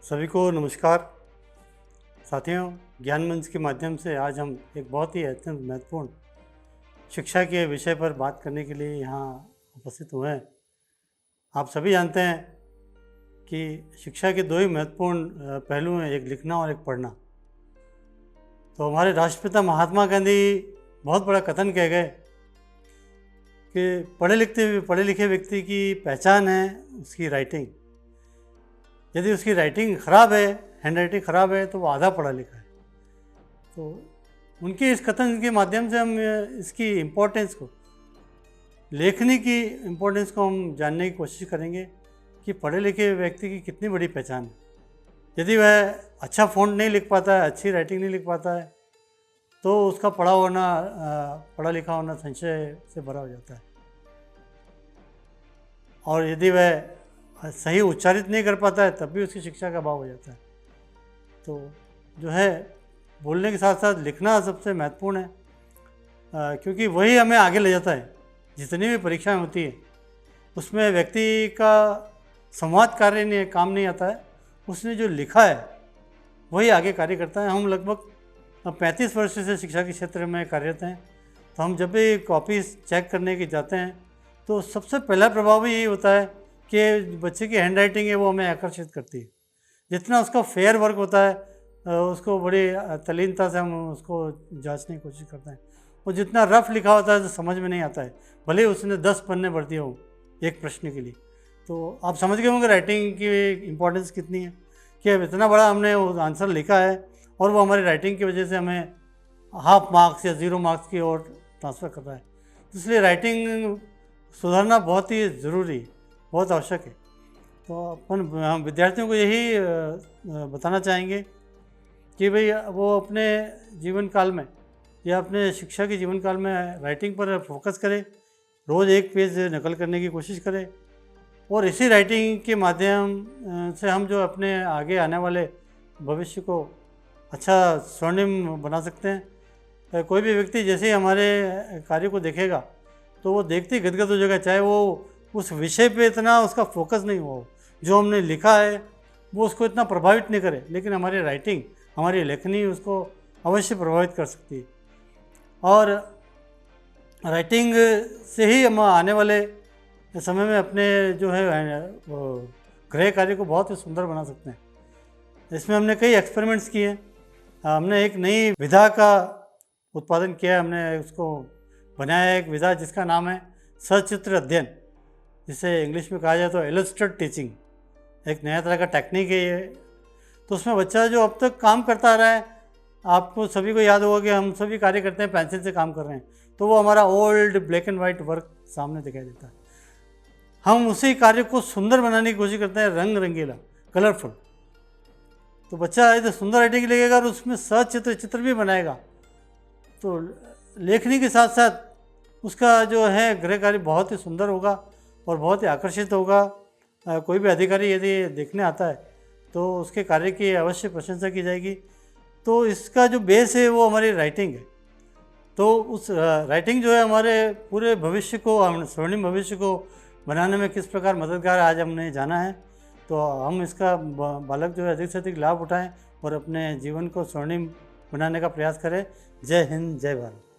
सभी को नमस्कार। साथियों, ज्ञान मंच के माध्यम से आज हम एक बहुत ही अत्यंत महत्वपूर्ण शिक्षा के विषय पर बात करने के लिए यहाँ उपस्थित हुए हैं। आप सभी जानते हैं कि शिक्षा के दो ही महत्वपूर्ण पहलू हैं, एक लिखना और एक पढ़ना। तो हमारे राष्ट्रपिता महात्मा गांधी बहुत बड़ा कथन कह गए कि पढ़े लिखे व्यक्ति की पहचान है उसकी राइटिंग। यदि उसकी राइटिंग ख़राब है, हैंड राइटिंग ख़राब है, तो वो आधा पढ़ा लिखा है। तो उनके इस कथन के माध्यम से हम इसकी इम्पोर्टेंस को, लेखनी की इम्पोर्टेंस को हम जानने की कोशिश करेंगे कि पढ़े लिखे व्यक्ति की कितनी बड़ी पहचान है। यदि वह अच्छा फ़ॉन्ट नहीं लिख पाता है, अच्छी राइटिंग नहीं लिख पाता है, तो उसका पढ़ा लिखा होना संशय से भरा हो जाता है। और यदि वह सही उच्चारित नहीं कर पाता है, तब भी उसकी शिक्षा का अभाव हो जाता है। तो जो है, बोलने के साथ साथ लिखना सबसे महत्वपूर्ण है, क्योंकि वही हमें आगे ले जाता है। जितनी भी परीक्षाएं होती है उसमें व्यक्ति का संवाद कार्य नहीं काम नहीं आता है, उसने जो लिखा है वही आगे कार्य करता है। हम लगभग 35 वर्ष से शिक्षा के क्षेत्र में कार्यरत हैं। तो हम जब भी कॉपी चेक करने के जाते हैं तो सबसे पहला प्रभाव यही होता है कि बच्चे की हैंड राइटिंग है वो हमें आकर्षित करती है। जितना उसका फेयर वर्क होता है उसको बड़ी तल्लीनता से हम उसको जांचने की कोशिश करते हैं। और जितना रफ लिखा होता है तो समझ में नहीं आता है, भले ही उसने 10 पन्ने भर दिए हो एक प्रश्न के लिए। तो आप समझ गए होंगे राइटिंग की इम्पोर्टेंस कितनी है, कि अब इतना बड़ा हमने वो आंसर लिखा है और वो हमारी राइटिंग की वजह से हमें हाफ मार्क्स या 0 मार्क्स की ओर ट्रांसफ़र कर रहा है। इसलिए राइटिंग सुधारना बहुत ही ज़रूरी है, बहुत आवश्यक है। तो हम विद्यार्थियों को यही बताना चाहेंगे कि भाई वो अपने जीवन काल में या अपने शिक्षा के जीवन काल में राइटिंग पर फोकस करें, रोज़ एक पेज नकल करने की कोशिश करें। और इसी राइटिंग के माध्यम से हम जो अपने आगे आने वाले भविष्य को अच्छा स्वर्णिम बना सकते हैं। कोई भी व्यक्ति जैसे ही हमारे कार्य को देखेगा तो वो देखते ही गदगद हो जाएगा, चाहे वो उस विषय पे इतना उसका फोकस नहीं हो, जो हमने लिखा है वो उसको इतना प्रभावित नहीं करे, लेकिन हमारी राइटिंग, हमारी लेखनी उसको अवश्य प्रभावित कर सकती है। और राइटिंग से ही हम आने वाले समय में अपने जो है गृह कार्य को बहुत ही सुंदर बना सकते हैं। इसमें हमने कई एक्सपेरिमेंट्स किए हैं। हमने एक नई विधा का उत्पादन किया है, हमने उसको बनाया एक विधा जिसका नाम है सचित्र अध्ययन, जिसे इंग्लिश में कहा जाए तो इलस्ट्रेट टीचिंग। एक नया तरह का टेक्निक है ये। तो उसमें बच्चा जो अब तक काम करता आ रहा है, आपको सभी को याद होगा कि हम सभी कार्य करते हैं पेंसिल से काम कर रहे हैं, तो वो हमारा old black and white work सामने दिखाई देता है। हम उसी कार्य को सुंदर बनाने की कोशिश करते हैं, रंग रंगीला, कलरफुल। तो बच्चा यदि सुंदर राइटिंग लिखेगा और उसमें चित्र भी बनाएगा, तो लेखनी के साथ साथ उसका जो है गृह कार्य बहुत ही सुंदर होगा और बहुत ही आकर्षित होगा। कोई भी अधिकारी यदि देखने आता है तो उसके कार्य की अवश्य प्रशंसा की जाएगी। तो इसका जो बेस है वो हमारी राइटिंग है। तो उस राइटिंग जो है हमारे पूरे भविष्य को, स्वर्णिम भविष्य को बनाने में किस प्रकार मददगार आज हमने जाना है। तो हम इसका बालक जो है अधिक से अधिक लाभ उठाएं और अपने जीवन को स्वर्णिम बनाने का प्रयास करें। जय हिंद, जय भारत।